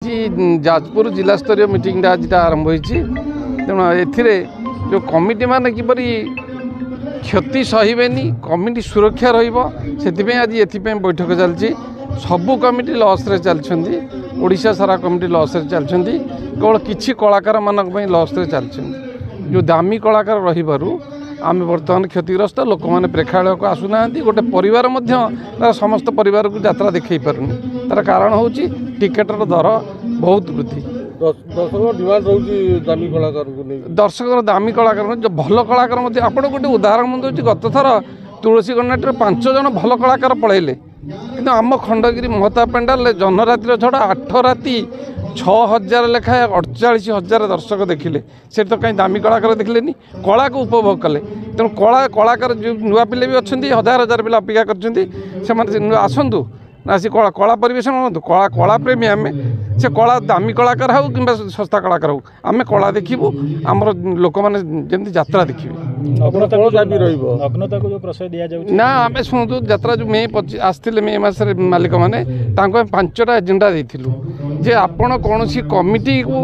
जाजपुर जिला स्तरीय मीटिंग आज आरंभ होती तेणु ए जो कमिटी मान किपरि क्षति सहिबेनी कमिटी सुरक्षा रही आज ये बैठक चलती सबू कमिटी लॉस रे चलती ओडिशा सारा कमिटी लॉस रे चलती केवल किछि कलाकार मानक लॉस रे चलती जो दामी कलाकार रही आम बर्तमान क्षतिग्रस्त लोक मैंने प्रेक्षालय को आसुना गोटे परिवार समस्त परिवार को यात्रा देखई पारुनी तार कारण हूँ टिकेटर दर बहुत वृद्धि दर्शक डिमांड रोचे दामी कलाकार दर्शक दामी कलाकार जो भल कलाकार आप गोटे उदाहरण दूसरी गत थर तुलसी गणनाट्य 5 जन भल कलाकार पलैले कि आम खंडगिरी महता पेंडाल जनरात्रि छड़ा 8 राति 6000 लेखाएं 48,000 दर्शक देखिले से तो कहीं दामी कलाकार देखिले कला को उपभोग कले तेणु कलाकार जो नुआ पिले भी अच्छा हजार हजार पिला अपेक्षा कर आसतु ना सी कला कला परिवेशन कला कला प्रेमी आम से कला दामी कलाकार हो कि सस्ता कलाकार हो आम कला देखू आमर लोक मैंने जमी यात्रा देखिए ना आम शुणु यात्रा जो मे आसते मे मसरे मालिक मैंने 5टा एजेंडा देलु जे आपण कौन कमिटी को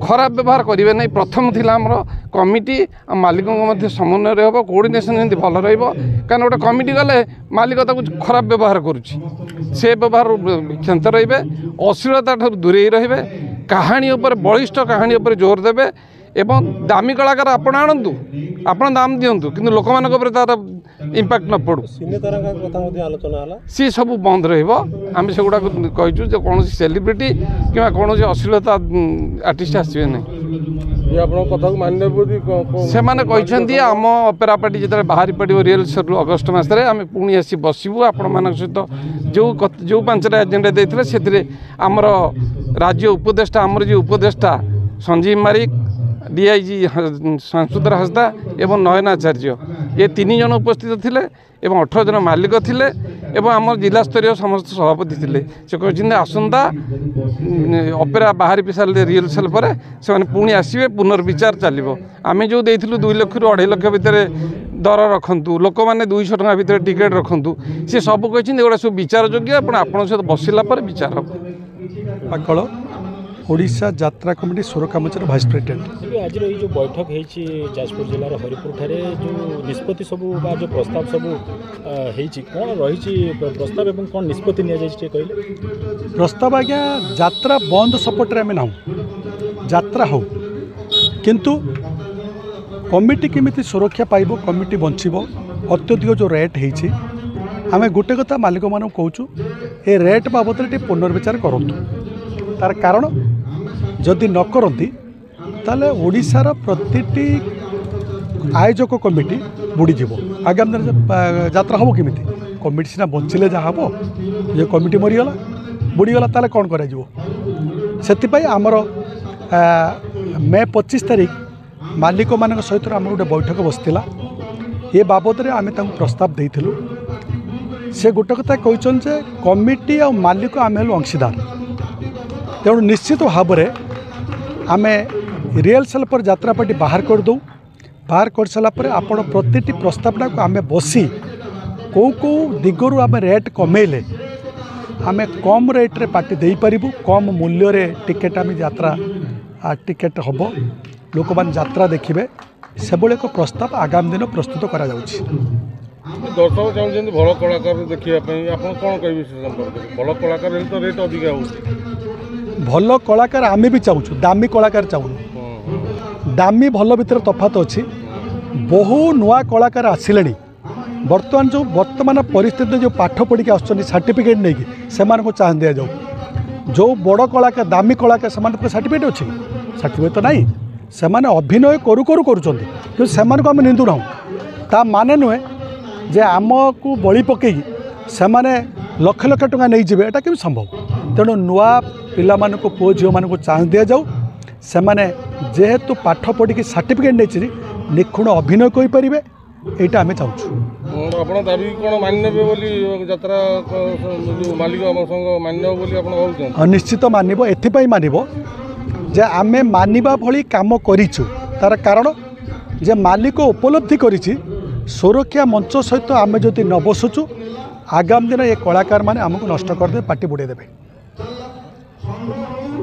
खराब व्यवहार करेंगे ना प्रथम थिला हमर कमिटी मालिकों मध्य समन्वय रहा कोऑर्डिनेशन जमी भल रहा गोटे कमिटी गले मालिक खराब व्यवहार करुच्ची से व्यवहार क्षत रे अश्लीलता दूरे रे कहानी उपर बलिष्ठ कहानी उपर जोर देवे एवं दामी कलाकार आपण आणतु आपण दाम दिंतु कि लोक मान तार इम्पैक्ट न पड़ू सी सब बंद रम से गुड़ा कहीचु जो कौन सेलिब्रिटी कि कौन अश्लीलता आर्टिस्ट आसवे ना से आम अपेरा पार्टी जो बाहरी पड़ो रिहर्सल अगस्ट मसरे आम पुणी आसी बसबू आपण मान सहित जो 5टा एजेंडा देते से आमर राज्य उपदेष्टा आमर जो उपदेष्टा संजीव मारिक डीआईजी संसुदर हंसदा एवं नयनाचार्य ये 3 जन उपस्थित थिले एवं 18 जन मालिक थिले एवं आम जिला स्तरीय समस्त सभापति थिले से कहते आसंता अपेरा बाहरी पिसाल रिहर्सल पर से पुणी आसवे पुनर्विचार चलो आम जो देथिलु 2 लाख रु 2.5 लाख भितर दर रखु लोक मैंने 200 टଙ୍କା भितर टिकेट रखु सी सब कहते गोटा सब विचार योग्य आपण सहित बसिला पर विचार पाकल ओडिशा यात्रा कमिटी सुरक्षा मंचर भाइस प्रेसिडेंट आज जो बैठक होती जाजपुर जिलार हरिपुर ठारे जो निष्पत्ति सब जो प्रस्ताव सब कौन रही प्रस्ताव एवं कौन निष्पत्ति कहले प्रस्ताव आज्ञा यात्रा बंद सपोर्ट आम ना यात्रा हो किंतु कमिटी केमिति सुरक्षा पाइब कमिटी बंचब अत्यधिक जो रेट होती आम गोटे कथा मालिक मान कहूँ ए रेट बाबद पुनर्विचार करूँ तार कारण जदि न करती ताले ओडिशार प्रतिटी आयोजक कमिटी बुड़ीज आगामी दिन यात्रा हम केमी कमिटी सीना बचिले जहाँ हम ये कमिटी मरीगला बुड़ीगला ताले कौन कर आमर मे 25 तारिख मालिक मान सहित आम गोटे बैठक बसला ये बाबद आम प्रस्ताव देलु से गोटे कथा कहते कमिटी आ मालिक आम हेलु अंशीदार तेणु निश्चित भाव में आम रिहर्सल पर यात्रा पार्टी बाहर कर दो बाहर कर सारापर आपण प्रति प्रस्तावना को आम बसी कौ कौ दिगरु आम रेट कमेले आम कम रेट्रे पार्टी दे पारिबु कम मूल्य रे टिकेट आम यात्रा टिकेट हम लोक मान यात्रा देखिए से एक प्रस्ताव आगामी दिन प्रस्तुत करा जाउछि। दर्शक चाहते भल कलाकार देखा आप कौन कहे भल कलाकार तो रेट अधिक हो भल कलाकार आमे भी चाहूँ दामी कलाकार चाहूँ दामी भल भितर तफात अच्छी बहु नुआ कलाकार आसिले बर्तमान जो वर्तमान परिस्थिति जो पाठ पढ़ी आस सर्टिफिकेट नहीं से चाह दि जाऊ जो बड़ कलाकार दामी कलाकार से सर्टिफिकेट अच्छी सर्टिफिकेट तो नहीं से अभिनय करू करू करुँच से आम निंदु ना ता माने नुहे जे आम को बलि पकई से लक्ष लक्ष टଙ୍କା नहीं जाए एटा केमी संभव तेणु नुआ पिला मानक पुओ झील मानक चांस दि जाऊ से जेहेतु पाठ पढ़ी सर्टिफिकेट नहीं निखुण अभिनय करें यहाँ आम चाहूँ दाबी कौन मानने यात्रा मालिक निश्चित मानव एथपाई मानव जे आम मानिबा भली काम करिछु तार कारण जे मालिक उपलब्धि करिछि सुरक्षा मंच सहित आम जदि न बसुचु आगामी दिन ये कलाकार माने आमको नष्ट करदे पार्टी बुड़े देवे।